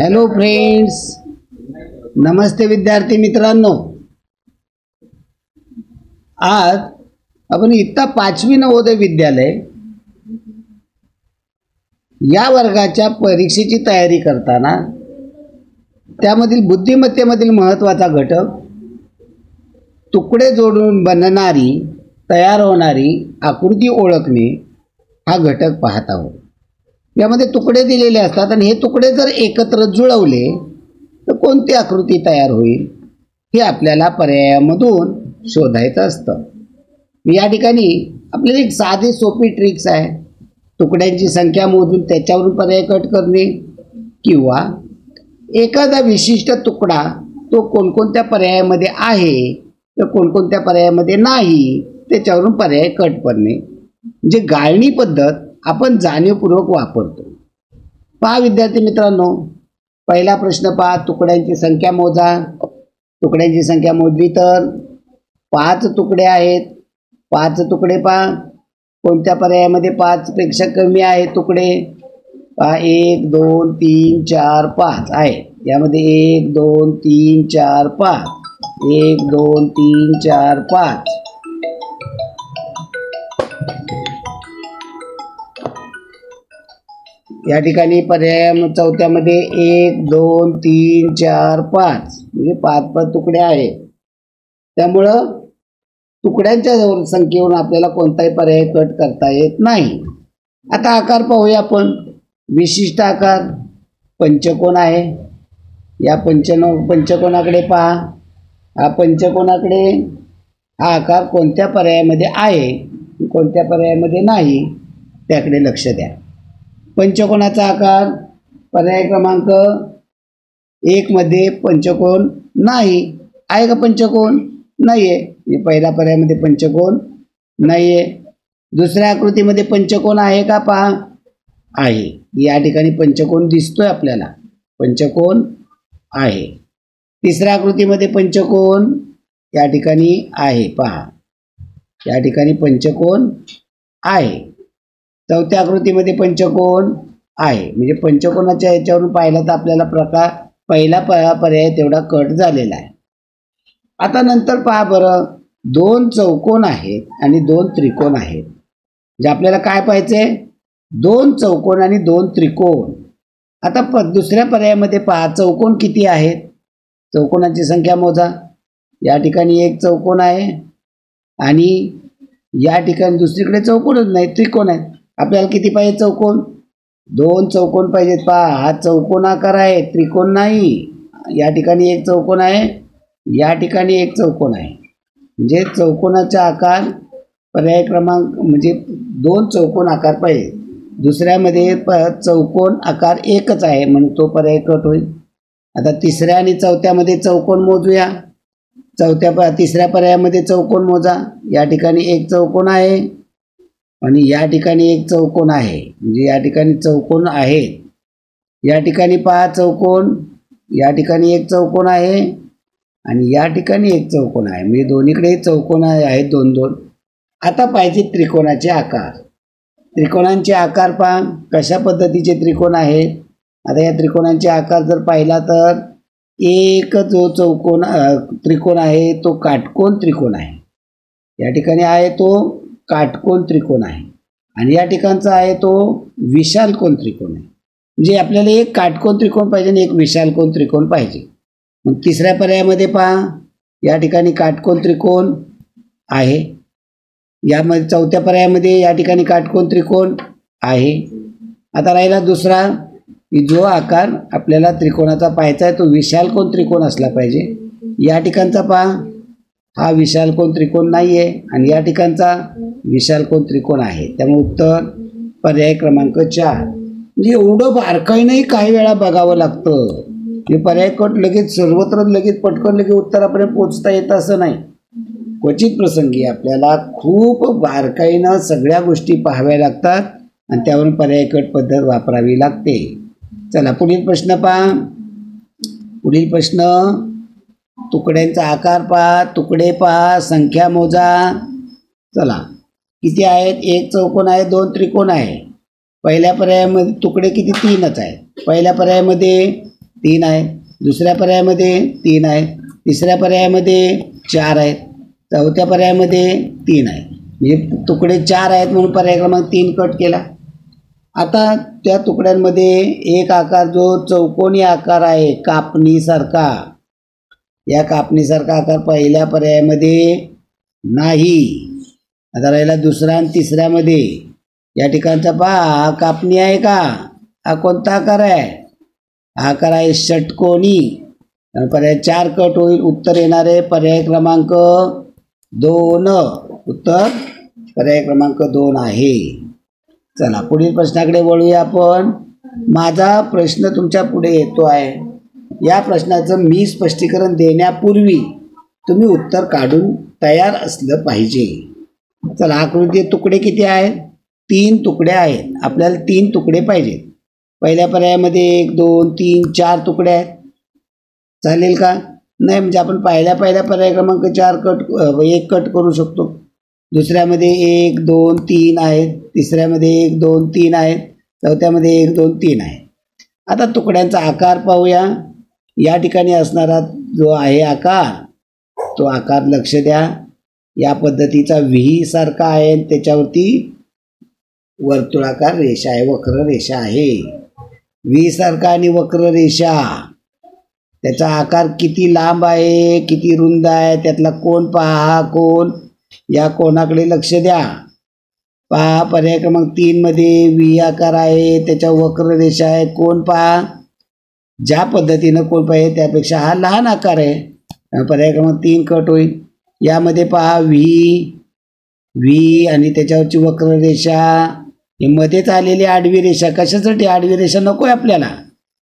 Hello friends, नमस्ते विद्यार्थी मित्रांनो. आज आपण इयत्ता 5वी नवोदय विद्यालय या वर्गाच्या परीक्षेची तयारी करताना त्यामधील बुद्धिमत्तेमधील महत्त्वाचा घटक तुकडे जोडून बनणारी तयार होणारी आकृती ओळखणे हा घटक पाहत आहोत. यामध्ये तुकडे दिलेले असतात आणि हे तुकडे जर एकत्र जुळवले तर कोणती आकृती तयार होईल हे आपल्याला पर्यायामधून शोधायचं असतं. या ठिकाणी आपल्याला एक साधी सोपी ट्रिक्स आहे. तुकड्यांची संख्या मोजून त्याच्यावरून पर्याय कट करणे किंवा एखादा विशिष्ट तुकडा तो कोणकोणत्या पर्यायामध्ये आहे तर कोणकोणत्या पर्यायामध्ये नाही त्याच्यावरून पर्याय कट करणे, म्हणजे गाळणी पद्धत आपण जाणीवपूर्वक वापरतो. पहा विद्यार्थी मित्रांनो, पहिला प्रश्न पहा. तुकड्यांची संख्या मोजा. तुकड्यांची संख्या मोजली तर 5 तुकडे आहेत. 5 तुकडे पहा. कोणत्या पर्यायामध्ये 5 पेक्षा कमी आहे तुकडे? पहा 1 2 3 4 5 आहे. यामध्ये 1 2 3 4 5 1 2 3 4 5. या ठिकाणी पर्याय चौथ्यामध्ये 1 2 3 4 5 म्हणजे 5 तुकडे आहेत. त्यामुळं तुकड्यांच्या संख्येवरून आपल्याला कोणताही पर्याय कट करता येत नाही. आता आकार पाहूया आपण. विशिष्ट आकार पंचकोन आहे. या पंचकोनाकडे पहा. हा पंचकोनाकडे हा आकार कोणत्या पर्यायामध्ये आहे कोणत्या पर्यायामध्ये नाही त्याकडे लक्ष द्या. पंचकोनाचा आकार पर्याय क्रमांक 1 मध्ये पंचकोन नाही आहे का? पंचकोन नाही आहे. पहिल्या पर्यायामध्ये पंचकोन नाही आहे. दुसऱ्या आकृतीमध्ये पंचकोन आहे का? पहा आहे. या ठिकाणी पंचकोन दिसतोय आपल्याला. पंचकोन आहे. तिसऱ्या आकृतीमध्ये पंचकोन या ठिकाणी आहे. पहा या ठिकाणी पंचकोन आहे. चौथ्या आकृतीमध्ये पंचकोन आहे. म्हणजे पंचकोनाच्या याच्यावरून पाहिलं तर आपल्याला पहिला पर्याय तेवढा कट झालेला आहे. आता नंतर पहा बरं, 2 चौकोन आहेत आणि 2 त्रिकोण आहेत. जे आपल्याला काय पाहिजे? 2 चौकोन आणि 2 त्रिकोण. आता दुसऱ्या पर्यायामध्ये पहा, चौकोन किती आहेत? चौकोनाची संख्या मोजा. या ठिकाणी 1 चौकोन आहे आणि या ठिकाणी दुसरीकडे चौकोनच नाही, त्रिकोण आहेत. आपल्याला किती पाहिजे? चौकोन. 2 चौकोन पाहिजेत. पहा हा चौकोन आकार आहे, त्रिकोण नाही. या ठिकाणी 1 चौकोन आहे, या ठिकाणी 1 चौकोन आहे. म्हणजे चौकोनाचा आकार पर्याय क्रमांक म्हणजे 2 चौकोन आकार पाहिजे. दुसऱ्यामध्ये चौकोन आकार 1च आहे म्हणून तो पर्याय कट होईल. आता तिसऱ्या आणि चौथ्यामध्ये चौकोन मोजूया. तिसऱ्या पर्यायामध्ये चौकोन मोजा. या ठिकाणी 1 चौकोन आहे आणि या ठिकाणी 1 चौकोन आहे. म्हणजे या ठिकाणी चौकोन आहेत. या ठिकाणी पहा चौकोन. या ठिकाणी 1 चौकोन आहे आणि या ठिकाणी 1 चौकोन आहे. म्हणजे दोन्हीकडे चौकोन आहेत 2-2. आता पाहिजे त्रिकोणाचे आकार. त्रिकोणांचे आकार पहा कशा पद्धतीचे त्रिकोण आहेत. आता या त्रिकोणांचे आकार जर पाहिला तर एक जो त्रिकोण आहे तो काटकोन त्रिकोण आहे. या ठिकाणी आहे तो काटकोन त्रिकोण आहे आणि या ठिकाणचा आहे तो विशालकोन त्रिकोण आहे. म्हणजे आपल्याला एक काटकोन त्रिकोण पाहिजे आणि एक विशालकोन त्रिकोण पाहिजे. मग तिसऱ्या पर्यायामध्ये पहा, या ठिकाणी काटकोन त्रिकोण आहे. यामध्ये चौथ्या पर्यायामध्ये या ठिकाणी काटकोन त्रिकोण आहे. आता राहिला दुसरा, की जो आकार आपल्याला त्रिकोणाचा पाहायचा आहे तो विशालकोन त्रिकोण असला पाहिजे. या ठिकाणचा पहा हा विशालकोन त्रिकोण नाही आहे आणि या ठिकाणचा विशालकोन त्रिकोण आहे. त्यामुळे उत्तर पर्याय क्रमांक 4. म्हणजे एवढं बारकाईनंही काही वेळा बघावं लागतं. हे पर्याय कट लगेच सर्वत्र लगेच पटकन लगेच उत्तरापर्यंत पोचता येतं असं नाही. क्वचित प्रसंगी आपल्याला खूप बारकाईनं सगळ्या गोष्टी पाहाव्या लागतात आणि त्यावरून पर्याय कट पद्धत वापरावी लागते. चला पुढील प्रश्न पहा. पुढील प्रश्न, तुकड्यांचा आकार पहा, तुकडे पहा, संख्या मोजा. चला किती आहेत? 1 चौकोन आहे, 2 त्रिकोण आहे. पहिल्या पर्यायामध्ये तुकडे किती? 3च आहेत. पहिल्या पर्यायामध्ये 3 आहे, दुसऱ्या पर्यायामध्ये 3 आहे, तिसऱ्या पर्यायामध्ये 4 आहेत, चौथ्या पर्यायामध्ये 3 आहे. म्हणजे तुकडे 4 आहेत म्हणून पर्याय क्रमांक 3 कट केला. आता त्या तुकड्यांमध्ये एक आकार जो चौकोनी आकार आहे कापणीसारखा, या कापणीसारखा आकार पहिल्या पर्यायामध्ये नाही. आता राहिला दुसरा आणि तिसऱ्यामध्ये. या ठिकाणचा पहा कापणी आहे का? हा कोणता आकार आहे? आकार आहे षटकोनी. पर्याय 4 कट होईल. उत्तर येणारे पर्याय क्रमांक 2. उत्तर पर्याय क्रमांक 2 आहे. चला पुढील प्रश्नाकडे वळूया आपण. माझा प्रश्न तुमच्या पुढे येतो आहे. या प्रश्नाचं मी स्पष्टीकरण देण्यापूर्वी तुम्ही उत्तर काढून तयार असलं पाहिजे. चला आकृती तुकडे किती आहेत? 3 तुकडे आहेत. आपल्याला 3 तुकडे पाहिजेत. पहिल्या पर्यायामध्ये 1 2 3 4 तुकडे आहेत. चालेल का? नाही म्हणजे आपण पहिल्या पर्याय क्रमांक 4 1 कट करू शकतो. दुसऱ्यामध्ये 1 2 3 आहेत, तिसऱ्यामध्ये 1 2 3 आहेत, चौथ्यामध्ये 1 2 3 आहे. आता तुकड्यांचा आकार पाहूया. या ठिकाणी असणारा जो आहे आकार, तो आकार लक्ष द्या. या पद्धतीचा व्ही सारखा आहे, त्याच्यावरती वर्तुळाकार रेषा आहे, वक्र रेषा आहे. व्ही सारखा आणि वक्र रेषा, त्याचा आकार किती लांब आहे, किती रुंद आहे, त्यातला कोन पहा. हा कोन, या कोणाकडे लक्ष द्या. पहा पर्याय क्रमांक 3 मध्ये व्ही आकार आहे, त्याच्या वक्र रेषा आहे. कोन पहा, ज्या पद्धतीनं कोन पाहिजे त्यापेक्षा हा लहान आकार आहे. पर्याय क्रमांक 3 कट होईल. यामध्ये पहा व्ही आणि त्याच्यावरची वक्र रेषा, हे मध्येच आलेली आडवी रेषा. कशासाठी आडवी रेषा नको आहे आपल्याला,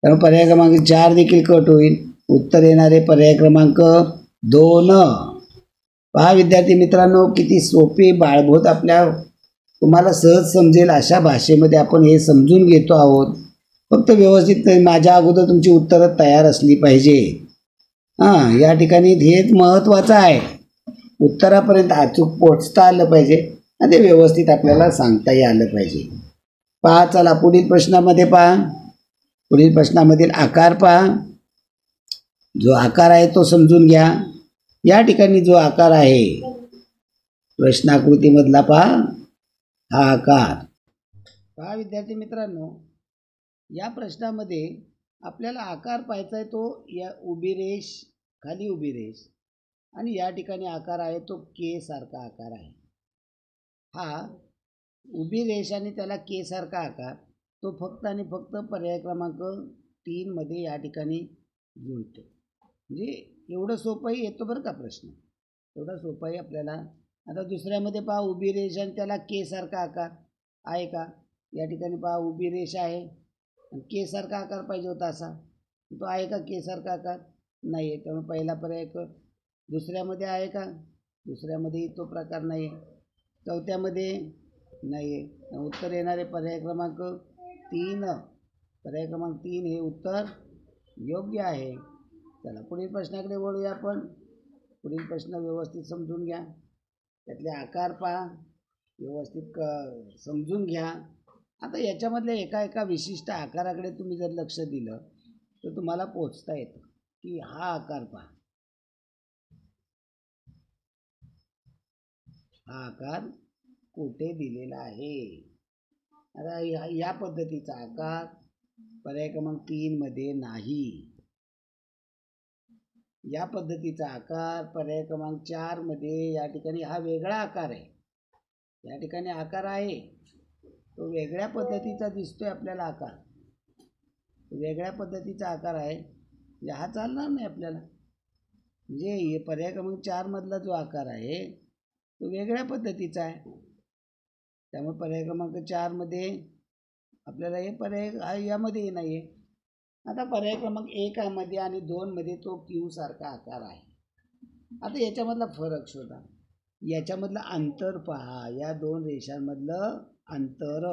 त्यामुळे पर्याय क्रमांक 4 देखील कट होईल. उत्तर येणारे पर्याय क्रमांक 2. पहा विद्यार्थी मित्रांनो, किती सोपे बाळबोध आपल्या तुम्हाला सहज समजेल अशा भाषेमध्ये आपण हे समजून घेतो आहोत. फक्त व्यवस्थित माझ्या अगोदर तुमची उत्तरं तयार असली पाहिजे. या ठिकाणी हेच महत्त्वाचं आहे. उत्तरापर्यंत अचूक पोचता आलं पाहिजे आणि ते व्यवस्थित आपल्याला सांगताही आलं पाहिजे. पहा चला पुढील प्रश्नामध्ये पहा. पुढील प्रश्नामधील आकार पहा. जो आकार आहे तो समजून घ्या. या ठिकाणी जो आकार आहे प्रश्नाकृतीमधला पहा, हा आकार पहा विद्यार्थी मित्रांनो. या प्रश्नामध्ये आपल्याला आकार पाहायचा आहे तो या उभी रेष, खाली उभी रेष, आणि या ठिकाणी आकार आहे तो के सारखा आकार आहे. हा उभी रेष आणि त्याला के सारखा आकार तो फक्त आणि फक्त पर्याय क्रमांक 3 मध्ये या ठिकाणी जुळतो. म्हणजे एवढं सोपंही येतो बरं का प्रश्न, एवढा सोपाही आपल्याला. आता दुसऱ्यामध्ये पहा उभी रेष आणि त्याला के सारखा आकार आहे का? या ठिकाणी पहा उभी रेष आहे, के सारखा आकार पाहिजे होता असा, तो आहे का के सारखा आकार? नाही आहे, त्यामुळे पहिला पर्याय कर. दुसऱ्यामध्ये आहे का? दुसऱ्यामध्येही तो प्रकार नाही आहे. चौथ्यामध्ये नाही आहे. उत्तर येणारे पर्याय क्रमांक 3. पर्याय क्रमांक 3 हे उत्तर योग्य आहे. चला पुढील प्रश्नाकडे वळूया आपण. पुढील प्रश्न व्यवस्थित समजून घ्या, त्यातले आकार पहा, व्यवस्थित समजून घ्या. आता याच्यामधल्या एका विशिष्ट आकाराकडे तुम्ही जर लक्ष दिलं तर तुम्हाला पोचता येतं की हा आकार पहा, हा आकार कुठे दिलेला आहे. आता या पद्धतीचा आकार पर्याय क्रमांक 3 मध्ये नाही. या पद्धतीचा आकार पर्याय क्रमांक 4 मध्ये, या ठिकाणी हा वेगळा आकार आहे. या ठिकाणी आकार आहे तो वेगळ्या पद्धतीचा दिसतोय आपल्याला. आकार वेगळ्या पद्धतीचा आकार आहे, म्हणजे हा चालणार नाही आपल्याला. म्हणजे पर्याय क्रमांक 4 मधला जो आकार आहे तो वेगळ्या पद्धतीचा आहे, त्यामुळे पर्याय क्रमांक 4 मध्ये आपल्याला हे पर्याय यामध्ये नाही आहे. आता पर्याय क्रमांक 1 मध्ये आणि 2 मध्ये तो क्यू सारखा आकार आहे. आता याच्यामधला फरक शोधा, याच्यामधलं अंतर पहा, या 2 रेषांमधलं अंतर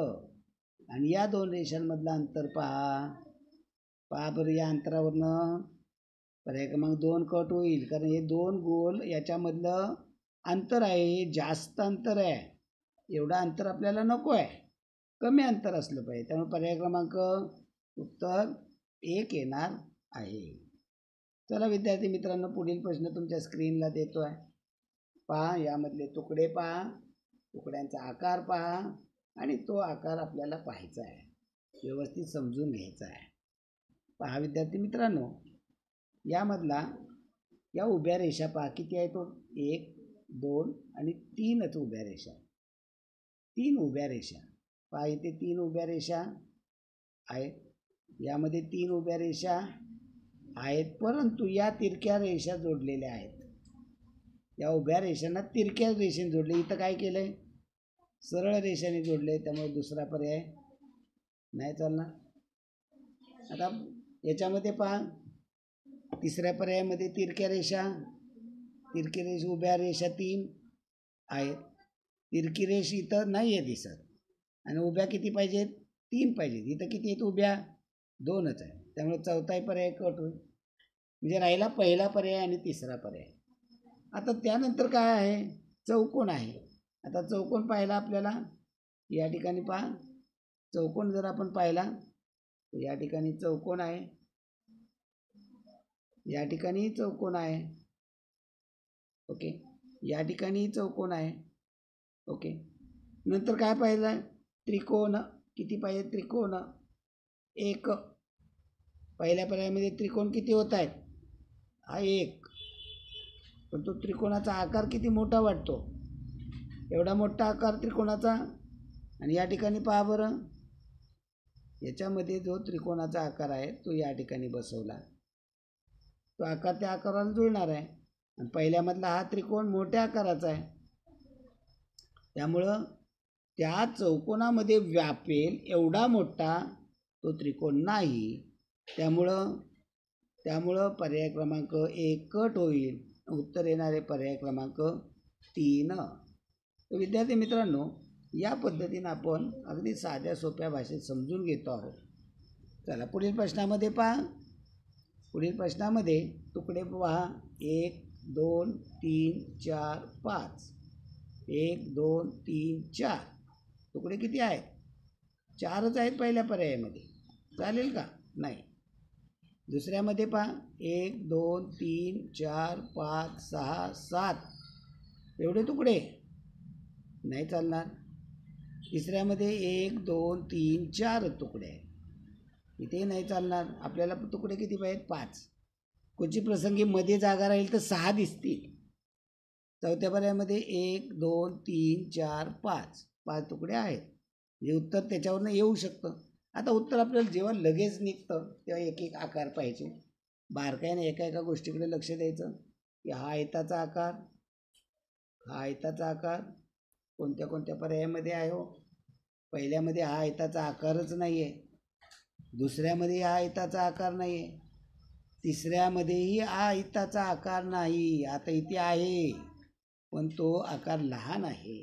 आणि या 2 रेषांमधलं अंतर पहा बरं. या अंतरावरनं पर्याय क्रमांक 2 कट होईल, कारण हे 2 गोल याच्यामधलं अंतर आहे, हे जास्त अंतर आहे. एवढं अंतर आपल्याला नको आहे, कमी अंतर असलं पाहिजे. त्यामुळे पर्याय क्रमांक उत्तर 1 येणार आहे. चला विद्यार्थी मित्रांनो, पुढील प्रश्न तुमच्या स्क्रीनला देतो आहे. पहा, यामधले तुकडे पहा, तुकड्यांचा आकार पहा आणि तो आकार आपल्याला पाहायचा आहे, व्यवस्थित समजून घ्यायचा आहे. पहा विद्यार्थी मित्रांनो, यामधला या उभ्या रेषा पहा किती आहे, तो 1 2 आणि 3च उभ्या रेषा, 3 उभ्या रेषा पहा. इथे 3 उभ्या रेषा आहेत, यामध्ये 3 उभ्या रेषा आहेत, परंतु या तिरक्या रेषा जोडलेल्या आहेत. या उभ्या रेषांना तिरक्या रेषेने जोडले. इथं काय केलंय, सरळ रेषेने जोडले, त्यामुळे दुसरा पर्याय नाही चालणार. आता याच्यामध्ये पहा, तिसऱ्या पर्यायामध्ये तिरक्या रेषा, तिरकी रेष उभ्या रेषा 3 आहेत. तिरकी रेष इथं नाही आहे दिसत आणि उभ्या किती पाहिजेत, 3 पाहिजेत. इथं किती आहेत उभ्या, 2च आहे, त्यामुळे चौथाही पर्याय कट होईल. म्हणजे राहिला पहिला पर्याय आणि तिसरा पर्याय. आता त्यानंतर काय आहे, चौकोन आहे. आता चौकोन पाहिला आपल्याला, या ठिकाणी पहा, चौकोन जर आपण पाहिला तर या ठिकाणी चौकोन आहे, या ठिकाणी चौकोन आहे. ओके, या ठिकाणी चौकोन आहे. ओके, नंतर काय पाहिलं, त्रिकोण किती पाहिजे, त्रिकोण 1. पहिल्या पर्यायामध्ये त्रिकोण किती होत आहेत, हा 1, पण तो त्रिकोणाचा आकार किती मोठा वाटतो, एवढा मोठा आकार त्रिकोणाचा. आणि या ठिकाणी पहा बरं, याच्यामध्ये जो त्रिकोणाचा आकार आहे तो या ठिकाणी बसवला, तो आकार त्या आकाराला जुळणार आहे. आणि पहिल्यामधला हा त्रिकोण मोठ्या आकाराचा आहे, त्यामुळं त्या चौकोनामध्ये व्यापेल एवढा मोठा तो त्रिकोण नाही. त्यामुळं पर्याय क्रमांक 1 कट होईल. उत्तर येणारे पर्याय क्रमांक 3. तर विद्यार्थी मित्रांनो, या पद्धतीनं आपण अगदी साध्या सोप्या भाषेत समजून घेतो आहोत. चला पुढील प्रश्नामध्ये पहा. पुढील प्रश्नामध्ये तुकडे पहा, 1 2 3 4 5. 1 2 3 4 तुकडे किती आहेत, 4च आहेत पहिल्या पर्यायामध्ये, चालेल का, नाही. दुसऱ्यामध्ये पहा, 1 2 3 4 5 6 7 एवढे तुकडे नाही चालणार. तिसऱ्यामध्ये 1 2 3 4 तुकडे आहेत, इथे नाही चालणार. आपल्याला तुकडे किती पाहिजेत, 5. क्वचित प्रसंगी मध्ये जागा राहील तर 6 दिसतील. चौथ्या पर्यायामध्ये 1 2 3 4 5 5 तुकडे आहेत, म्हणजे उत्तर त्याच्यावरनं येऊ शकतं. आता उत्तर आपल्याला जेव्हा लगेच निघतं तेव्हा एक एक आकार पाहिजे, बारकाईने एका एका गोष्टीकडे लक्ष द्यायचं, की हा आयताचा आकार, हा आयताचा आकार कोणत्या कोणत्या पर्यायामध्ये आहे हो. पहिल्यामध्ये हा आयताचा आकारच नाही आहे, दुसऱ्यामध्ये हा आयताचा आकार नाही आहे, तिसऱ्यामध्येही हा आयताचा आकार नाही. आता इथे आहे पण तो आकार लहान आहे,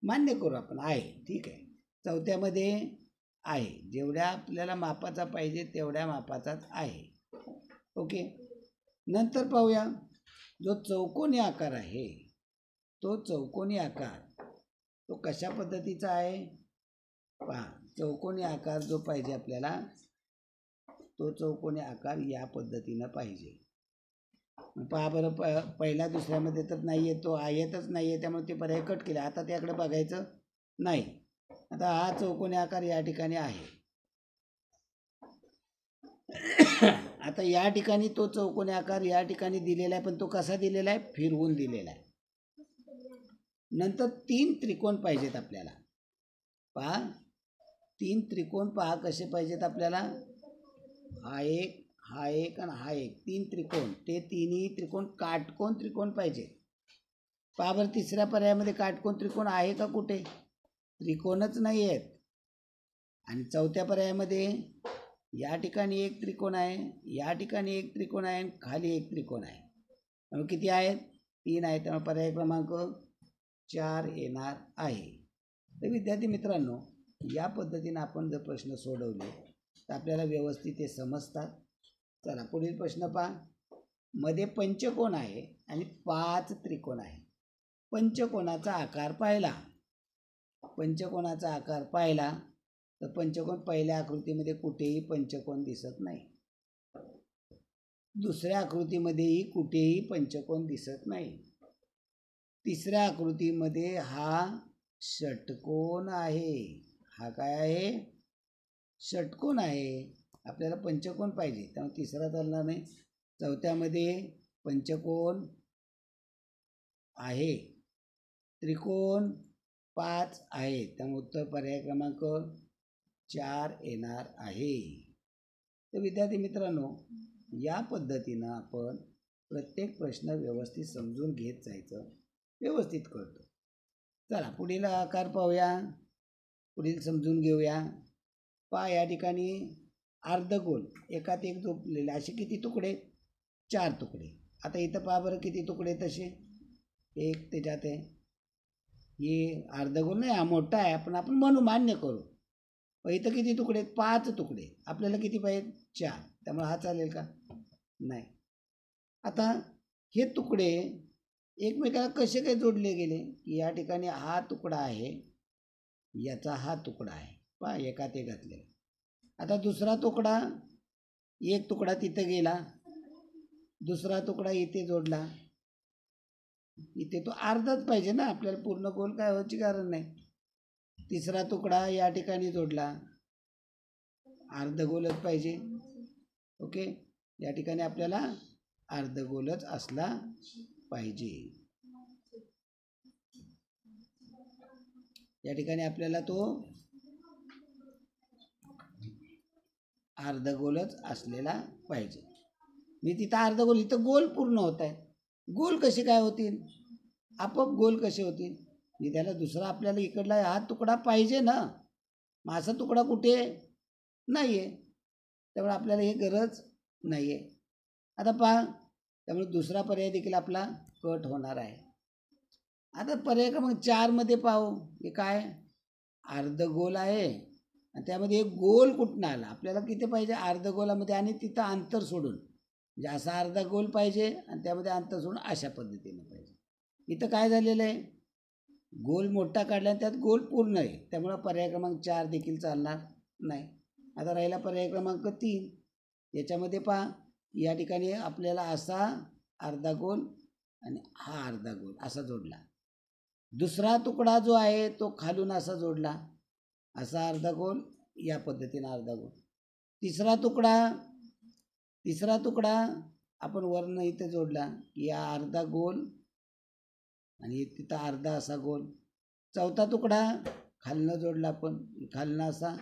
मान्य करू आपण, आहे, ठीक आहे. चौथ्यामध्ये आहे, जेवढ्या आपल्याला मापाचा पाहिजे तेवढ्या मापाचाच आहे. ओके, नंतर पाहूया, जो चौकोनी आकार आहे तो चौकोनी आकार तो कशा पद्धतीचा आहे. पहा, चौकोनी आकार जो पाहिजे आपल्याला तो चौकोनी आकार या पद्धतीनं पाहिजे. पहा बरं, पहिल्या दुसऱ्यामध्ये तर नाही आहे, तो येतच नाही आहे, त्यामुळे ते पर्याय कट केले. आता त्याकडे बघायचं नाही. आता हा चौकोनी आकार या ठिकाणी आहे. आता या ठिकाणी तो चौकोनी आकार या ठिकाणी दिलेला आहे, पण तो कसा दिलेला आहे, फिरवून दिलेला आहे. नंतर 3 त्रिकोण पाहिजेत आपल्याला. पहा, 3 त्रिकोण पहा कसे पाहिजेत आपल्याला, हा एक, हा एक आणि हा एक, 3 त्रिकोण. ते तिन्ही त्रिकोण काटकोन त्रिकोण पाहिजे. पहा बरं, तिसऱ्या पर्यायामध्ये काटकोन त्रिकोण आहे का, कुठे, त्रिकोणच नाही आहेत. आणि चौथ्या पर्यायामध्ये या ठिकाणी एक त्रिकोण आहे, या ठिकाणी एक त्रिकोण आहे, खाली एक त्रिकोण आहे, त्यामुळे किती आहेत, 3 आहेत. त्यामुळे पर्याय क्रमांक 4 येणार आहे. तर विद्यार्थी मित्रांनो, या पद्धतीने आपण जर प्रश्न सोडवले तर आपल्याला व्यवस्थित ते समजतात. चला पुढील प्रश्न पहा. मध्ये पंचकोन आहे आणि 5 त्रिकोण आहे. पंचकोनाचा आकार पाहिला, पंचकोनाचा आकार पाहिला तर पंचकोन पहिल्या आकृतीमध्ये कुठेही पंचकोन दिसत नाही. दुसऱ्या आकृतीमध्येही कुठेही पंचकोन दिसत नाही. तिसऱ्या आकृतीमध्ये हा षटकोन आहे. हा काय आहे? षटकोन आहे. आपल्याला पंचकोन पाहिजे, त्यामुळे तिसरा चालणार नाही. चौथ्यामध्ये पंचकोन आहे. त्रिकोण 5 आहे, त्यामुळे उत्तर पर्याय क्रमांक 4 येणार आहे. तर विद्यार्थी मित्रांनो, या पद्धतीनं आपण प्रत्येक प्रश्न व्यवस्थित समजून घेत जायचं, व्यवस्थित कळतो. चला पुढील आकार पाहूया, पुढील समजून घेऊया. पहा या ठिकाणी अर्धगोल एकात एक झोपलेले असे किती तुकडे? 4 तुकडे. आता इथं पहा बरं किती तुकडे तसे? एक त्याच्यात आहे. हे अर्धगोल नाही, हा मोठा आहे, आपण म्हणू, मान्य करू. इथं किती तुकडे? 5 तुकडे. आपल्याला किती पाहिजे? 4. त्यामुळे हा चालेल का? नाही. आता हे तुकडे एकमेकाला कसे काय जोडले गेले? की या ठिकाणी हा तुकडा आहे, याचा हा तुकडा आहे, पहा एकात एक घातलेला. आता दुसरा तुकडा, एक तुकडा तिथं गेला, दुसरा तुकडा इथे जोडला. इथे तो अर्धाच पाहिजे ना, आपल्याला पूर्ण गोल काय व्हायची कारण नाही. तिसरा तुकडा या ठिकाणी जोडला, अर्धगोलच पाहिजे. ओके, या ठिकाणी आपल्याला अर्धगोलच असला पाहिजे. या ठिकाणी आपल्याला तो अर्धगोलच असलेला पाहिजे. मी तिथं अर्धगोल, इथं गोल पूर्ण होत आहे. गोल कसे काय होतील? आपोआप गोल कसे होतील? मी त्याला दुसरा आपल्याला इकडला हा तुकडा पाहिजे ना, मग असा तुकडा कुठे नाही आहे, त्यामुळे आपल्याला हे गरज नाही आहे. आता पहा, त्यामुळे दुसरा पर्याय देखील आपला कट होणार आहे. आता पर्याय क्रमांक 4मध्ये पाहू. हे काय? अर्धगोल आहे आणि त्यामध्ये एक गोल कुठनं आला? आपल्याला किती पाहिजे? अर्धगोलामध्ये आणि तिथं अंतर सोडून, म्हणजे असा अर्धा गोल पाहिजे आणि त्यामध्ये अंतर सोडून अशा पद्धतीने पाहिजे. इथं काय झालेलं आहे? गोल मोठा काढला आणि त्यात गोल पूर्ण आहे, त्यामुळं पर्याय क्रमांक 4 देखील चालणार नाही. आता राहिला पर्याय क्रमांक 3. याच्यामध्ये पहा, या ठिकाणी आपल्याला असा अर्धा गोल आणि हा अर्धा गोल असा जोडला. दुसरा तुकडा जो आहे तो खालून असा जोडला, असा अर्धा गोल, या पद्धतीने अर्धा गोल. तिसरा तुकडा आपण वरनं इथे जोडला, या अर्धा गोल आणि तिथं अर्धा असा गोल. चौथा तुकडा खालनं जोडला आपण, खालनं असा,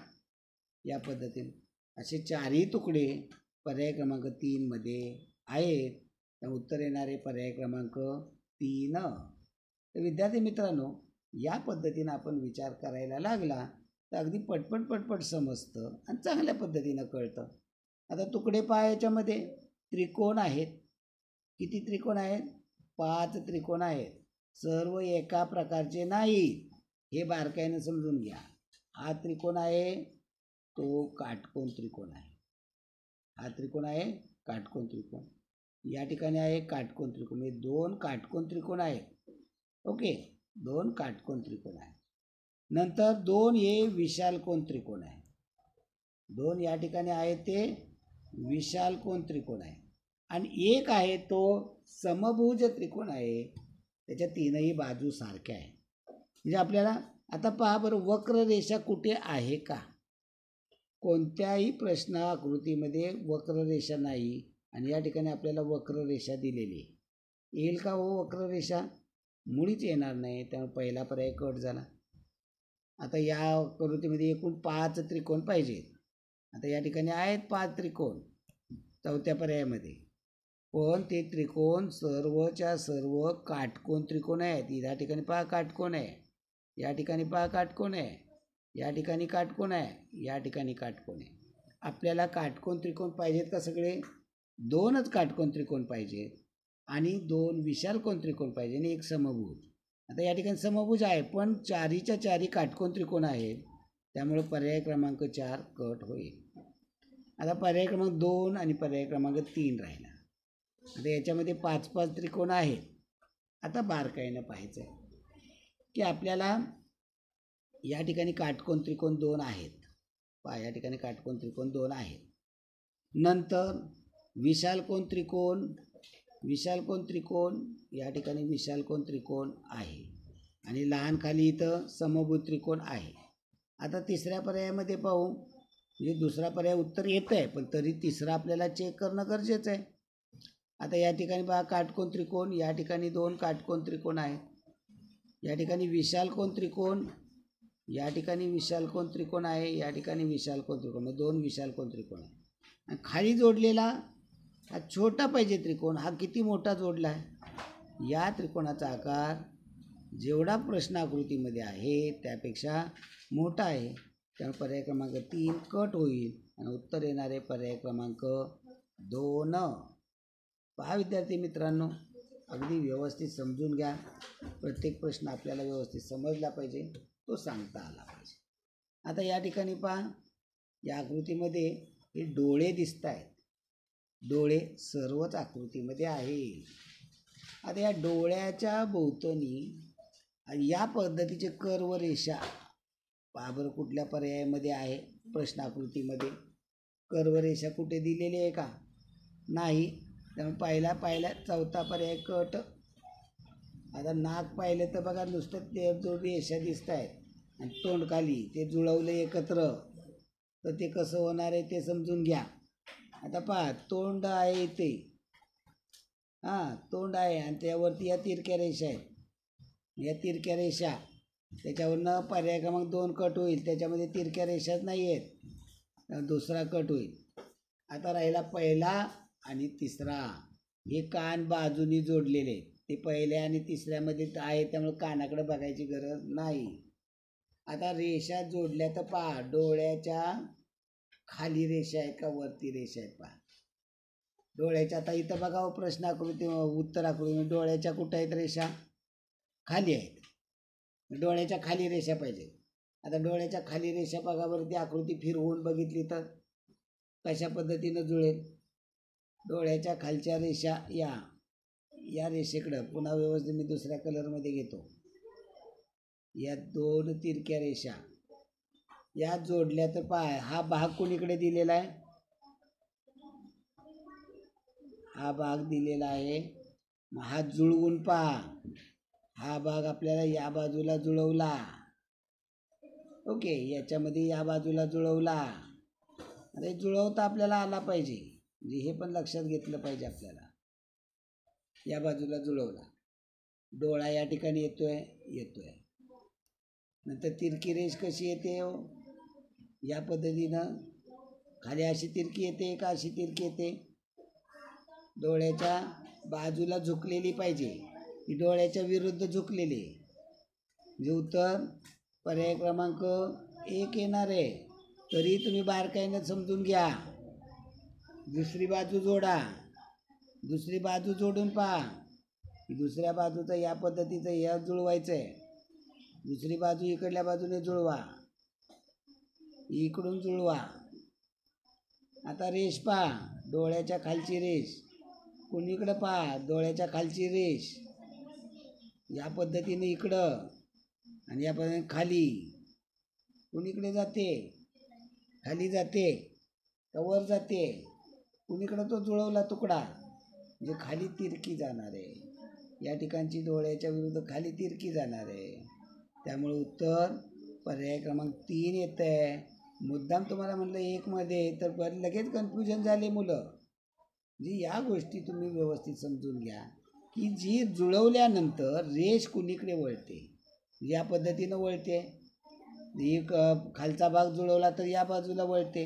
या पद्धतीने. असे 4ही तुकडे पर्याय क्रमांक 3मध्ये आहेत. त्या उत्तर येणारे पर्याय क्रमांक 3. तर विद्यार्थी मित्रांनो, या पद्धतीनं आपण विचार करायला लागला तर अगदी पटपट समजतं आणि चांगल्या पद्धतीनं कळतं. आता तुकडे पहा, याच्यामध्ये त्रिकोण आहेत. किती त्रिकोण आहेत? 5 त्रिकोण आहेत. सर्व एका प्रकारचे नाही, हे बारकाईनं समजून घ्या. हा त्रिकोण आहे तो काटकोन त्रिकोण आहे. हा त्रिकोण आहे काटकोन त्रिकोण. या ठिकाणी आहे काटकोन त्रिकोण. हे 2 काटकोन त्रिकोण आहेत. ओके, 2 काटकोन त्रिकोण आहे. नंतर 2 हे विशालकोन त्रिकोण आहे. 2 या ठिकाणी आहे ते विशालकोन त्रिकोण आहे. आणि एक आहे तो समभुज त्रिकोण आहे, त्याच्या 3ही बाजू सारख्या आहे. म्हणजे आपल्याला आता पहा बरं, वक्ररेषा कुठे आहे का? कोणत्याही प्रश्न आकृतीमध्ये वक्ररेषा नाही आणि या ठिकाणी आपल्याला वक्ररेषा दिलेली आहे. येईल का हो वक्ररेषा? मुळीच येणार नाही, त्यामुळे पहिला पर्याय कट झाला. आता या आकृतीमध्ये एकूण 5 त्रिकोण पाहिजेत. आता या ठिकाणी आहेत 5 त्रिकोण चौथ्या पर्यायामध्ये, पण ते त्रिकोण सर्वच्या सर्व काटकोन त्रिकोण आहेत. या ठिकाणी पहा काटकोन आहे, या ठिकाणी पहा काटकोन आहे, या ठिकाणी काटकोन आहे, या ठिकाणी काटकोन आहे. आपल्याला काटकोन त्रिकोण पाहिजेत का सगळे? 2च काटकोन त्रिकोण पाहिजेत आणि 2 विशालकोन त्रिकोण पाहिजे आणि एक समभुज. आता या ठिकाणी समभुज आहे, पण 4च्या 4 काटकोन त्रिकोण आहेत, त्यामुळे पर्याय क्रमांक 4 कट होईल. आता पर्याय क्रमांक 2 आणि पर्याय क्रमांक 3 राहिला. आता याच्यामध्ये 5-5 त्रिकोण आहेत. आता बारकाईनं पाहायचं आहे की आपल्याला या ठिकाणी काटकोन त्रिकोण 2 आहेत. पहा, या ठिकाणी काटकोन त्रिकोण 2 आहेत. नंतर विशालकोन त्रिकोण, विशालकोन त्रिकोण या ठिकाणी विशालकोन त्रिकोण आहे आणि लहान खाली इथं समभुज त्रिकोण आहे. आता तिसऱ्या पर्यायामध्ये पाहू, म्हणजे दुसरा पर्याय उत्तर येतं आहे पण तरी तिसरा आपल्याला चेक करणं गरजेचं आहे. आता या ठिकाणी पहा काटकोन त्रिकोण, या ठिकाणी 2 काटकोन त्रिकोण आहेत. या ठिकाणी विशालकोन त्रिकोण, या ठिकाणी विशालकोन त्रिकोण आहे, या ठिकाणी विशालकोन त्रिकोण, 2 विशालकोन त्रिकोण आहे. आणि खाली जोडलेला हा छोटा पाहिजे त्रिकोण, हा किती मोठा जोडला आहे. या त्रिकोणाचा आकार जेवढा प्रश्न आकृतीमध्ये आहे त्यापेक्षा मोठा आहे. त्यामुळे पर्याय क्रमांक 3 कट होईल आणि उत्तर येणार आहे पर्याय क्रमांक 2. पहा विद्यार्थी मित्रांनो, अगदी व्यवस्थित समजून घ्या. प्रत्येक प्रश्न आपल्याला व्यवस्थित समजला पाहिजे, तो सांगता आला पाहिजे. आता या ठिकाणी पहा, या आकृतीमध्ये हे डोळे दिसत आहेत. डोळे सर्वच आकृतीमध्ये आहे. आता या डोळ्याच्या भोवतणी या पद्धतीचे कर्व रेषा पहा बरं कुठल्या पर्यायामध्ये आहे. प्रश्न आकृतीमध्ये कर्व रेषा कुठे दिलेली आहे का? नाही. त्यामुळे पहिला चौथा पर्याय कट. आता नाक पाहिलं तर बघा नुसतं ते जो रेषा दिसत आहेत आणि तोंड खाली ते जुळवलं एकत्र, तर ते कसं होणार आहे ते समजून घ्या. आता पहा तोंड आहे इथे, तोंड आहे आणि त्यावरती या तिरक्या रेषा आहेत. या तिरक्या रेषा त्याच्यावरनं पर्याय क्रमांक 2 कट होईल. त्याच्यामध्ये तिरक्या रेषाच नाही आहेत, दुसरा कट होईल. आता राहिला पहिला आणि तिसरा. हे कान बाजूनी जोडलेले आहेत, ते पहिल्या आणि तिसऱ्यामध्ये आहे त्यामुळे कानाकडे बघायची गरज नाही. आता रेषा जोडल्या तर पहा डोळ्याच्या खाली रेषा आहेत का वरती रेषा आहेत पहा. डोळ्याच्या आता इथं बघा प्रश्न आकृती उत्तर आकृती डोळ्याच्या कुठं आहेत रेषा? खाली आहेत. डोळ्याच्या खाली रेषा पाहिजे. आता डोळ्याच्या खाली रेषा बघा बरं, ती आकृती फिरवून बघितली तर कशा पद्धतीनं जुळेल. डोळ्याच्या खालच्या रेषा या रेषेकडं पुन्हा व्यवस्थित मी दुसऱ्या कलरमध्ये घेतो. या 2 तिरक्या रेषा या जोडल्या तर पहा हा भाग कोणीकडे दिलेला आहे? हा भाग दिलेला आहे. मग हा जुळवून पहा. हा भाग आपल्याला या बाजूला जुळवला, ओके, याच्यामध्ये या बाजूला जुळवला. आता जुळवता आपल्याला आला पाहिजे, म्हणजे हे पण लक्षात घेतलं पाहिजे आपल्याला. या बाजूला जुळवला, डोळा या ठिकाणी येतोय. नंतर तिरकी रेष कशी येते? या पद्धतीनं खाली अशी तिरकी येते का अशी तिरकी येते? डोळ्याच्या बाजूला झुकलेली पाहिजे, ही डोळ्याच्या विरुद्ध झुकलेली. म्हणजे उत्तर पर्याय क्रमांक 1 येणार आहे. तरी तुम्ही बारकाईनं समजून घ्या. दुसरी बाजू जोडा, दुसरी बाजू जोडून पहा. दुसऱ्या बाजूचं या पद्धतीचं या जुळवायचं आहे. दुसरी बाजू इकडल्या बाजूने जुळवा, इकडून जुळवा. आता रेष पहा, डोळ्याच्या खालची रेष कुणीकडं पहा, डोळ्याच्या खालची रेष या पद्धतीने इकडं आणि या पद्धतीने खाली. कुणीकडे जाते? खाली जाते का वर जाते? कुणीकडं तो जुळवला तुकडा म्हणजे खाली तिरकी जाणार आहे. या ठिकाणची डोळ्याच्या विरुद्ध खाली तिरकी जाणार आहे. त्यामुळे उत्तर पर्याय क्रमांक 3 येतं आहे. मुद्दाम तुम्हाला म्हटलं 1 मध्ये तर लगेच कन्फ्युजन झाले मुलं. जी या गोष्टी तुम्ही व्यवस्थित समजून घ्या की जी जुळवल्यानंतर रेष कुणीकडे वळते, या पद्धतीनं वळते. एक खालचा भाग जुळवला तर या बाजूला वळते.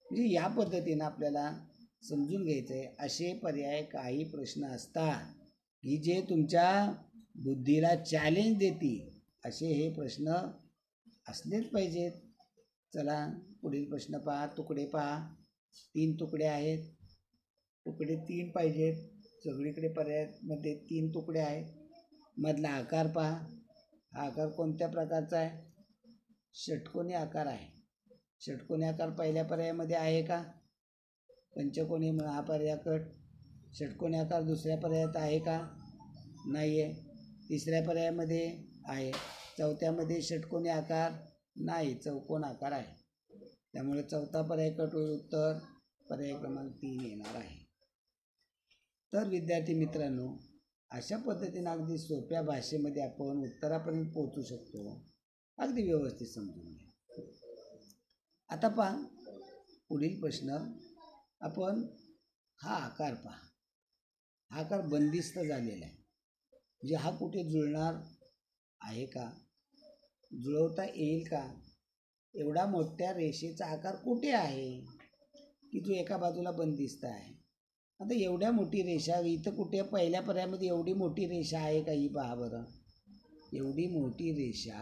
म्हणजे या पद्धतीनं आपल्याला समजून घ्यायचं आहे. असे पर्याय काही प्रश्न असतात की जे तुमच्या बुद्धीला चॅलेंज देतील, असे हे प्रश्न असलेच पाहिजेत. चला पुढील प्रश्न पहा. तुकडे पहा, 3 तुकडे आहेत. तुकडे 3 पाहिजेत. सगळीकडे पर्यायामध्ये 3 तुकडे आहेत. मधला आकार पहा, हा आकार कोणत्या प्रकारचा आहे? षटकोनी आकार आहे. षटकोनी आकार पहिल्या पर्यायामध्ये आहे का? पंचकोनी हा पर्याय कट. षटकोनी आकार दुसऱ्या पर्यायात आहे का? नाही आहे. तिसऱ्या पर्यायामध्ये आहे. चौथ्यामध्ये षटकोनी आकार नाही, चौकोन आकार आहे. त्यामुळे चौथा पर्याय कट होईल. उत्तर पर्याय क्रमांक 3 येणार आहे. तर विद्यार्थी मित्रांनो, अशा पद्धतीने अगदी सोप्या भाषेमध्ये आपण उत्तरापर्यंत पोहोचू शकतो. अगदी व्यवस्थित समजून घ्या. आता पहा पुढील प्रश्न. आपण हा आकार पहा. हा आकार बंदिस्त झालेला आहे. म्हणजे हा कुठे जुळणार आहे का, जुळवता येईल का? एवढा मोठ्या रेषेचा आकार कुठे आहे की जो एका बाजूला बंदिस्त आहे? आता एवढ्या मोठी रेषा इथं कुठे पहिल्या पर्यायामध्ये एवढी मोठी रेषा आहे का? ही पहा बरं. एवढी मोठी रेषा,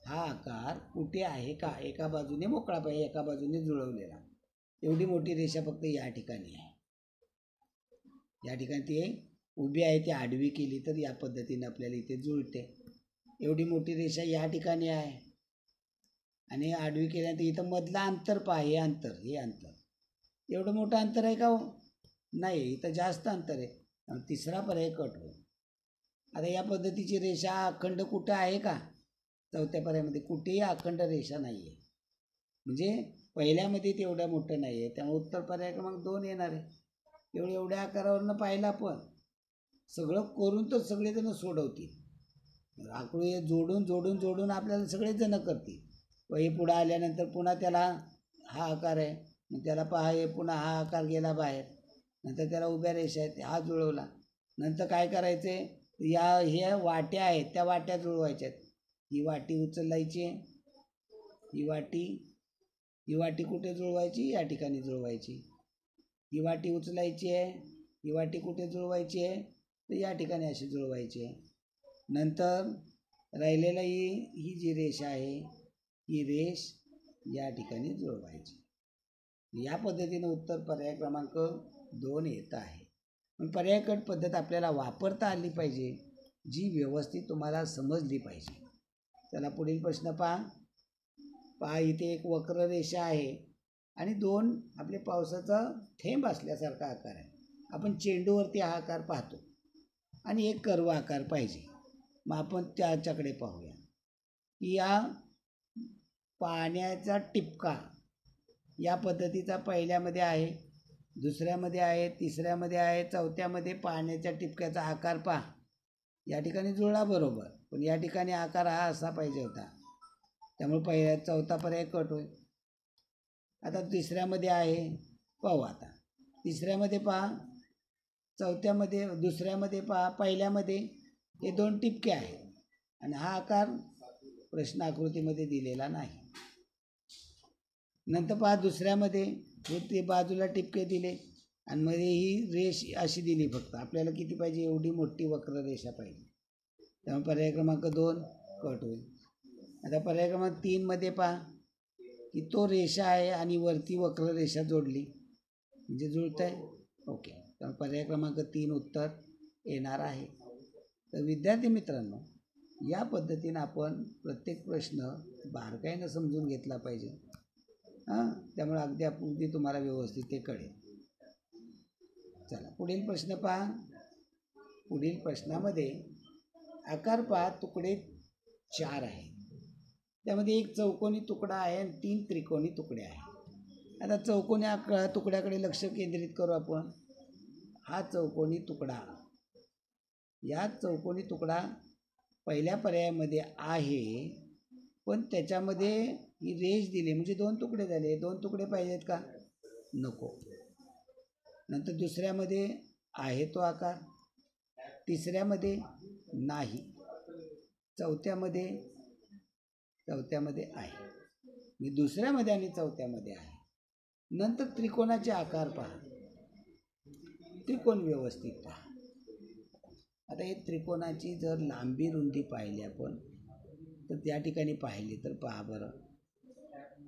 हा आकार कुठे आहे का? एका बाजूने मोकळा पाहिजे, एका बाजूने जुळवलेला. एवढी मोठी रेषा फक्त या ठिकाणी आहे. या ठिकाणी ती उभी आहे, ती आडवी केली तर या पद्धतीने आपल्याला इथे जुळते. एवढी मोठी रेषा या ठिकाणी आहे आणि आडवी केल्यानंतर इथं मधला अंतर पहा. हे अंतर एवढं मोठं अंतर आहे का हो? नाही, इथं जास्त अंतर आहे. तिसरा पर्याय कट होईल. आता या पद्धतीची रेषा अखंड कुठं आहे का? चौथ्या पर्यायामध्ये कुठेही अखंड रेषा नाही आहे. म्हणजे पहिल्यामध्ये तेवढं मोठं नाही आहे, त्यामुळे उत्तर पर्याय क्रमांक 2 येणार आहे. एवढ्या आकारावरनं पाहिलं आपण सगळं करून तर सगळेजण सोडवतील. आकृती जोडून आपल्याला सगळेजण करतील. हे पुढं आल्यानंतर पुन्हा त्याला हा आकार आहे, मग त्याला पहा हे पुन्हा हा आकार गेला बाहेर, नंतर त्याला उभ्या रेषा आहेत, हा जुळवला. नंतर काय करायचे, हे वाट्या आहेत, त्या वाट्या जुळवायच्या आहेत. ही वाटी उचलायची, ही वाटी कुठे जुळवायची? या ठिकाणी जुळवायची. ही वाटी उचलायची आहे, ही वाटी कुठे जुळवायची आहे? तर या ठिकाणी अशी जुळवायची आहे. नंतर राहिलेला ही जी रेष आहे, ही रेष या ठिकाणी जुळवायची. या पद्धतीने उत्तर पर्याय क्रमांक 2 येत आहे. पण पर्यायकट पद्धत आपल्याला वापरता आली पाहिजे, जी व्यवस्थित तुम्हाला समजली पाहिजे. चला पुढील प्रश्न पहा. इथे एक वक्र रेषा आहे आणि 2 आपले पावसाचा थेंब असल्यासारखा आकार आहे. आपण चेंडूवरती हा आकार पाहतो आणि एक कर्व आकार पाहिजे. मग आपण त्याच्याकडे पाहूया की या पाण्याचा टिपका या पद्धतीचा पहिल्यामध्ये आहे, दुसऱ्यामध्ये आहे, तिसऱ्यामध्ये आहे, चौथ्यामध्ये पाण्याच्या टिपक्याचा आकार पहा. या ठिकाणी जुळला बरोबर, पण या ठिकाणी आकार हा असा पाहिजे होता, त्यामुळे चौथा पर्याय कट होईल. आता तिसऱ्यामध्ये आहे, पाहू. आता तिसऱ्यामध्ये पहा, चौथ्यामध्ये, दुसऱ्यामध्ये पहा, पहिल्यामध्ये हे 2 टिपके आहेत आणि हा आकार प्रश्न आकृतीमध्ये दिलेला नाही. नंतर पहा दुसऱ्यामध्ये हे ते बाजूला टिपके दिले आणि मध्ये ही रेष अशी दिली. फक्त आपल्याला किती पाहिजे? एवढी मोठी वक्र रेषा पाहिजे, त्यामुळे पर्याय क्रमांक 2 कट होईल. आता पर्याय क्रमांक 3 मध्ये पहा की तो रेषा आहे आणि वरती वक्र रेषा जोडली म्हणजे जुळत आहे. ओके, त्यामुळे पर्याय क्रमांक 3 उत्तर येणार आहे. तर विद्यार्थी मित्रांनो, या पद्धतीनं आपण प्रत्येक प्रश्न बारकाईनं समजून घेतला पाहिजे. त्यामुळे अगदी तुम्हाला व्यवस्थित ते कळेल. चला पुढील प्रश्न पहा. पुढील प्रश्नामध्ये आकार पहा, तुकडे 4 आहेत. त्यामध्ये एक चौकोनी तुकडा आहे आणि 3 त्रिकोणी तुकडे आहेत. आता चौकोनी तुकड्याकडे लक्ष केंद्रित करू आपण. हा चौकोनी तुकडा, या चौकोनी तुकडा पहिल्या पर्यायामध्ये आहे, पण त्याच्यामध्ये ही रेष दिली म्हणजे 2 तुकडे झाले. 2 तुकडे पाहिजेत का? नको. नंतर दुसऱ्यामध्ये आहे तो आकार, तिसऱ्यामध्ये नाही, चौथ्यामध्ये आहे, मी दुसऱ्यामध्ये आणि चौथ्यामध्ये आहे. नंतर त्रिकोणाचे आकार पहा, त्रिकोण व्यवस्थित पहा. आता हे त्रिकोणाची जर लांबी रुंदी पाहिली आपण तर त्या ठिकाणी पाहिली तर पहा बरं,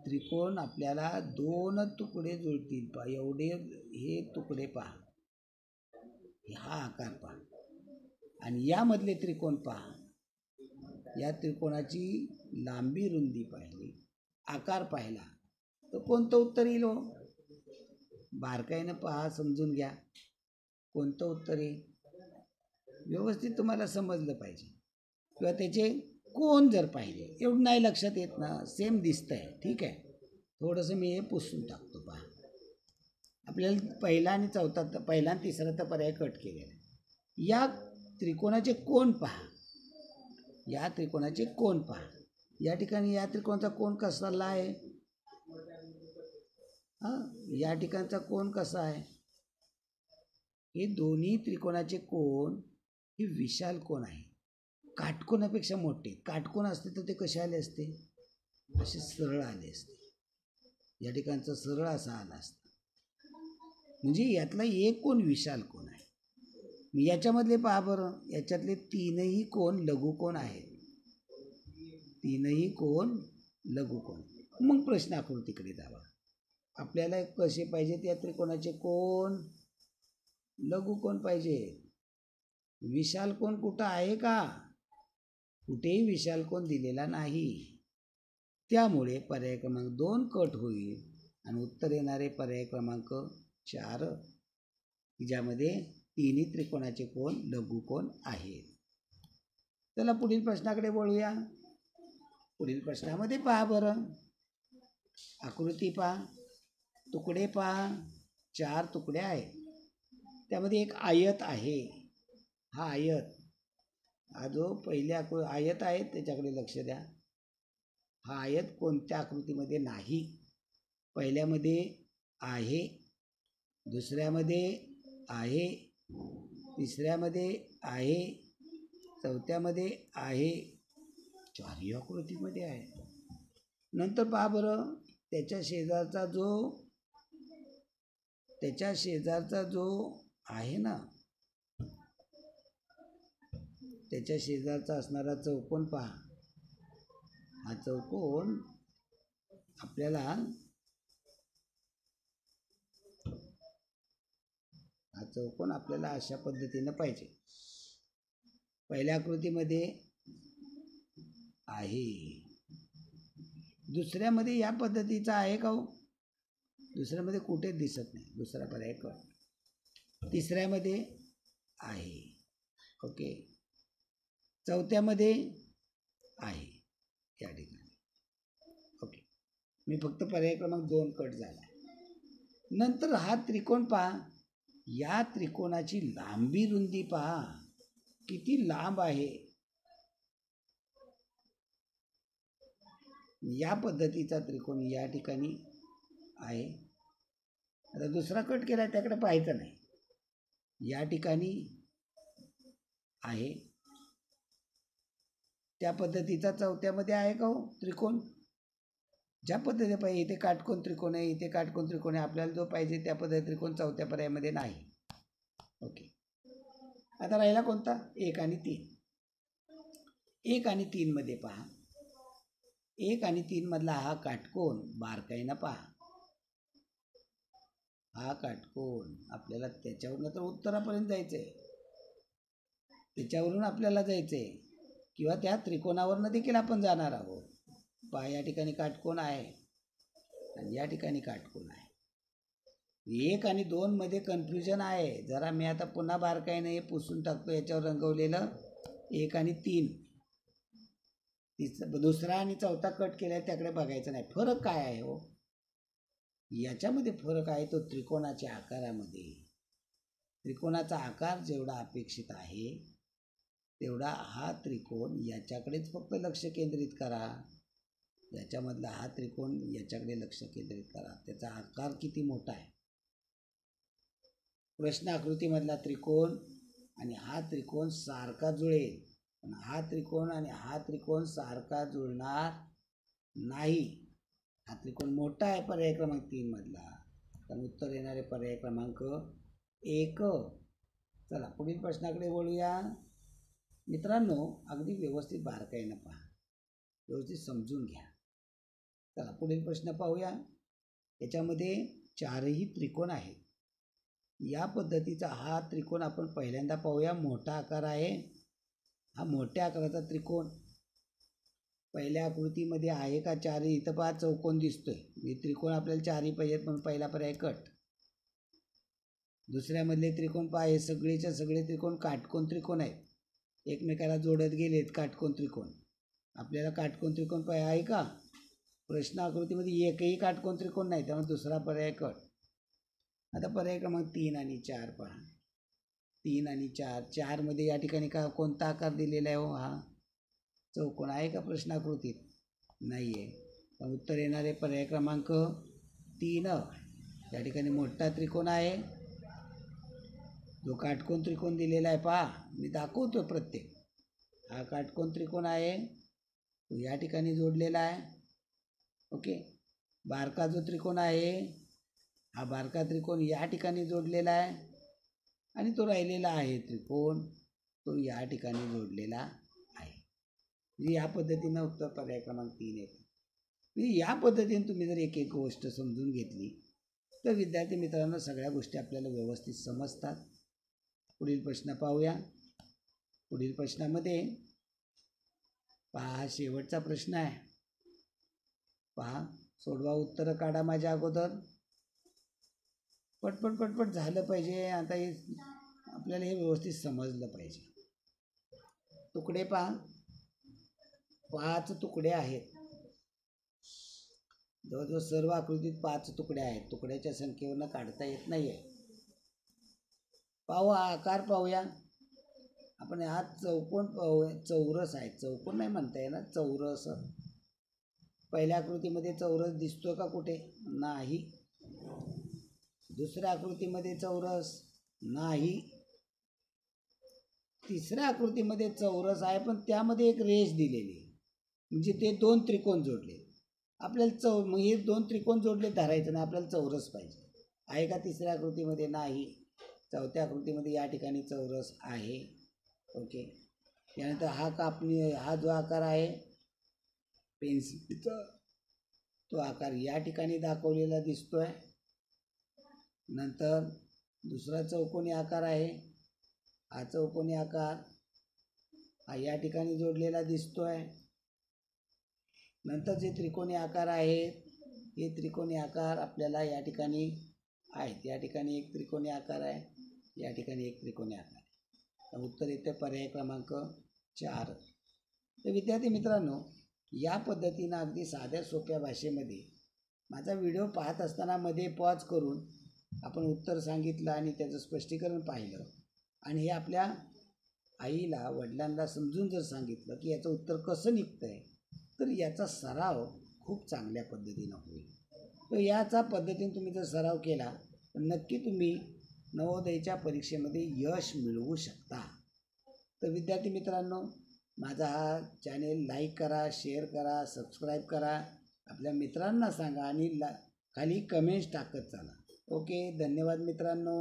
त्रिकोण आपल्याला 2 तुकडे जुळतील. पहा एवढे हे तुकडे पहा, हा आकार पहा आणि यामधले त्रिकोण पहा. या त्रिकोणाची लांबी रुंदी पाहिली, आकार पाहिला तर कोणतं उत्तर येईल हो? बारकाईनं पहा, समजून घ्या कोणतं उत्तर येईल. व्यवस्थित तुम्हाला समजलं पाहिजे. किंवा त्याचे कोण जर पाहिले, एवढं नाही लक्षात येत ना, सेम दिसतंय, ठीक आहे, थोडंसं मी हे पुसून टाकतो पहा. आपल्याला पहिला आणि तिसरा तर पर्याय कट केलेला आहे. या त्रिकोणाचे कोन पहा. या त्रिकोणाचे कोन पहा. या ठिकाणी या त्रिकोणाचा कोन कसा आहे? या ठिकाणचा कोन कसा आहे? हे दोन्ही त्रिकोणाचे कोन हे विशाल कोन आहे, काटकोनापेक्षा मोठे. काटकोन असते तर ते कसे आले असते? असे सरळ आले असते. या ठिकाणचा सरळ असा आला असता. म्हणजे यातला एक कोन विशाल कोन आहे. याच्यामधले पहा बरं, याच्यातले तीनही कोन लघुकोन आहेत. तीनही कोन लघुकोन. मग प्रश्न आकृतीकडे जावा. आपल्याला कसे पाहिजेत या त्रिकोणाचे कोन? लघुकोन पाहिजे. विशाल कोन कुठं आहे का? कुठेही विशाल कोन दिलेला नाही. त्यामुळे पर्याय क्रमांक 2 कट होईल आणि उत्तर येणारे पर्याय क्रमांक 4, ज्यामध्ये तिन्ही त्रिकोणाचे कोन लघुकोन आहेत. चला पुढील प्रश्नाकडे वळूया. पुढील प्रश्नामध्ये पहा बरं, आकृती पहा, तुकडे पहा. 4 तुकडे आहेत. त्यामध्ये एक आयत आहे. हा आयत, हा जो पहिल्या आयत आहे त्याच्याकडे लक्ष द्या. हा आयत कोणत्या आकृतीमध्ये नाही? पहिल्यामध्ये आहे, दुसऱ्यामध्ये आहे, तिसऱ्यामध्ये आहे, चौथ्यामध्ये आहे, चारही आकृतीमध्ये आहे. नंतर पहा बरं, त्याच्या शेजारचा जो आहे ना, त्याच्या शेजारचा असणारा चौकोन पहा. हा चौकोन आपल्याला अशा पद्धतीनं पाहिजे. पहिल्या आकृतीमध्ये आहे, दुसऱ्यामध्ये या पद्धतीचा आहे का हो? दुसऱ्यामध्ये कुठेच दिसत नाही. दुसरा पर्याय कट. तिसऱ्यामध्ये आहे. ओके. चौथ्यामध्ये आहे या ठिकाणी. ओके. मी फक्त पर्याय क्रमांक 2 कट झाला. नंतर हा त्रिकोण पहा. या त्रिकोणाची लांबी रुंदी पहा, किती लांब आहे. या पद्धतीचा त्रिकोण या ठिकाणी आहे. आता दुसरा कट केला त्याकडे पाहायचं नाही. या ठिकाणी आहे. त्या पद्धतीचा चौथ्यामध्ये आहे का हो त्रिकोण? ज्या पद्धतीने पाहिजे, इथे काटकोन त्रिकोण आहे, इथे काटकोन त्रिकोण आहे. आपल्याला जो पाहिजे त्या पद्धती त्रिकोण चौथ्या पर्यायामध्ये नाही. ओके. आता राहिला कोणता? 1 आणि 3. 1 आणि 3 मध्ये पहा. 1 आणि 3 मधला हा काटकोन बारकाईनं पहा. हा काटकोन आपल्याला त्याच्यावरून तर उत्तरापर्यंत जायचंय. त्याच्यावरून आपल्याला जायचंय किंवा त्या त्रिकोणावरनं देखील आपण जाणार आहोत. पहा, या ठिकाणी काटकोन आहे आणि या ठिकाणी काटकोन आहे. 1 आणि 2 मध्ये कन्फ्युजन आहे जरा. मी आता पुन्हा बारकाईने हे पुसून टाकतो. याच्यावर रंगवलेलं 1 आणि 3. दुसरा आणि चौथा कट केला त्याकडे बघायचं नाही. फरक काय आहे हो? याच्यामध्ये फरक आहे तो त्रिकोणाच्या आकारामध्ये. त्रिकोणाचा आकार जेवढा अपेक्षित आहे तेवढा हा त्रिकोण याच्याकडेच फक्त लक्ष केंद्रित करा. याच्यामधला हा त्रिकोण याच्याकडे लक्ष केंद्रित करा. त्याचा आकार किती मोठा आहे. प्रश्न आकृतीमधला त्रिकोण आणि हा त्रिकोण सारखा जुळेल, पण हा त्रिकोण आणि हा त्रिकोण सारखा जुळणार नाही. हा त्रिकोण मोठा आहे पर्याय क्रमांक 3 मधला, तर उत्तर येणारे पर्याय क्रमांक 1. चला पुढील प्रश्नाकडे वळूया. मित्रांनो, अगदी व्यवस्थित बारकाईनं पहा, व्यवस्थित समजून घ्या. चला पुढील प्रश्न पाहूया. याच्यामध्ये 4ही त्रिकोण आहेत. या पद्धतीचा हा त्रिकोण आपण पहिल्यांदा पाहूया. मोठा आकार आहे. हा मोठ्या आकाराचा त्रिकोण पहिल्या आकृतीमध्ये आहे का? 4ही. इथं पहा चौकोन दिसतोय. हे त्रिकोण आपल्याला 4ही पाहिजेत म्हणून पहिला पर्याय कट. दुसऱ्यामधले त्रिकोण पहा, हे सगळेच्या सगळे त्रिकोण काटकोन त्रिकोण आहेत. एकमेकाला जोडत गेलेत काटकोन त्रिकोण. आपल्याला काटकोन त्रिकोण पाहिजे आहे का? प्रश्न आकृतीमध्ये एकही काटकोन त्रिकोण नाही, त्यामुळे दुसरा पर्याय कट. आता पर्याय क्रमांक 3 आणि 4 पहा. 3 आणि 4, 4 मध्ये या ठिकाणी कोणता आकार दिलेला आहे हो? हा चौकोन आहे का प्रश्नाकृतीत? नाही आहे. तर उत्तर येणार आहे पर्याय क्रमांक 3. या ठिकाणी मोठा त्रिकोण आहे, जो काटकोन त्रिकोण दिलेला आहे. पहा, मी दाखवतो प्रत्येक. हा काटकोन त्रिकोण आहे, तो या ठिकाणी जोडलेला आहे. ओके. बारका जो त्रिकोण आहे, हा बारका त्रिकोण या ठिकाणी जोडलेला आहे, आणि तो राहिलेला आहे त्रिकोण, तो या ठिकाणी जोडलेला आहे. म्हणजे या पद्धतीनं उत्तर पर्याय क्रमांक 3 येते. म्हणजे या पद्धतीने तुम्ही जर एक एक गोष्ट समजून घेतली तर विद्यार्थी मित्रांनो सगळ्या गोष्टी आपल्याला व्यवस्थित समजतात. पुढील प्रश्न पाहूया. पुढील प्रश्नामध्ये पहा, शेवटचा प्रश्न आहे. पहा, सोडवा, उत्तर काढा माझ्या अगोदर. पटपट पटपट झालं पाहिजे. आता हे आपल्याला हे व्यवस्थित समजलं पाहिजे. तुकडे पहा, 5 तुकडे आहेत. जवळजवळ सर्व आकृतीत 5 तुकडे आहेत. तुकड्याच्या संख्येवरनं काढता येत नाही आहे. पाहू, आकार पाहूया आपण. हा चौकोन पाहूया. चौरस आहे. चौकोन नाही म्हणता येणार, चौरस. पहिल्या आकृतीमध्ये चौरस दिसतोय का कुठे? नाही. दुसऱ्या आकृतीमध्ये चौरस नाही. तिसऱ्या आकृतीमध्ये चौरस आहे, पण त्यामध्ये एक रेष दिलेली, म्हणजे ते 2 त्रिकोण जोडले. आपल्याला मग हे 2 त्रिकोण जोडले धरायचं नाही, आपल्याला चौरस पाहिजे. आहे का तिसऱ्या आकृतीमध्ये? नाही. चौथ्या आकृतीमध्ये या ठिकाणी चौरस आहे. ओके. त्यानंतर हा जो आकार आहे पेन्सिलचा, तो आकार या ठिकाणी दाखवलेला दिसतोय. नंतर दुसरा चौकोनी आकार आहे, हा चौकोनी आकार हा या ठिकाणी जोडलेला दिसतोय. नंतर जे त्रिकोणी आकार आहेत, हे त्रिकोणी आकार आपल्याला या ठिकाणी आहेत. या ठिकाणी एक त्रिकोणी आकार आहे, या ठिकाणी एक त्रिकोणी आकार आहे. उत्तर येते पर्याय क्रमांक 4. तर विद्यार्थी मित्रांनो, या पद्धतीनं अगदी साध्या सोप्या भाषेमध्ये माझा व्हिडिओ पाहत असताना मध्ये पॉज करून आपण उत्तर सांगितलं आणि त्याचं स्पष्टीकरण पाहिलं, आणि हे आपल्या आईला, वडिलांना समजून जर सांगितलं की याचं उत्तर कसं निघतं आहे, तर याचा सराव खूप चांगल्या पद्धतीनं होईल. तर याचा पद्धतीने तुम्ही जर सराव केला तर नक्की तुम्ही नवोदयच्या परीक्षेमध्ये यश मिळवू शकता. तर विद्यार्थी मित्रांनो, माझा हा चॅनेल लाईक करा, शेअर करा, सबस्क्राईब करा, आपल्या मित्रांना सांगा आणि खाली कमेंट्स टाकत चला. ओके, धन्यवाद मित्रांनो.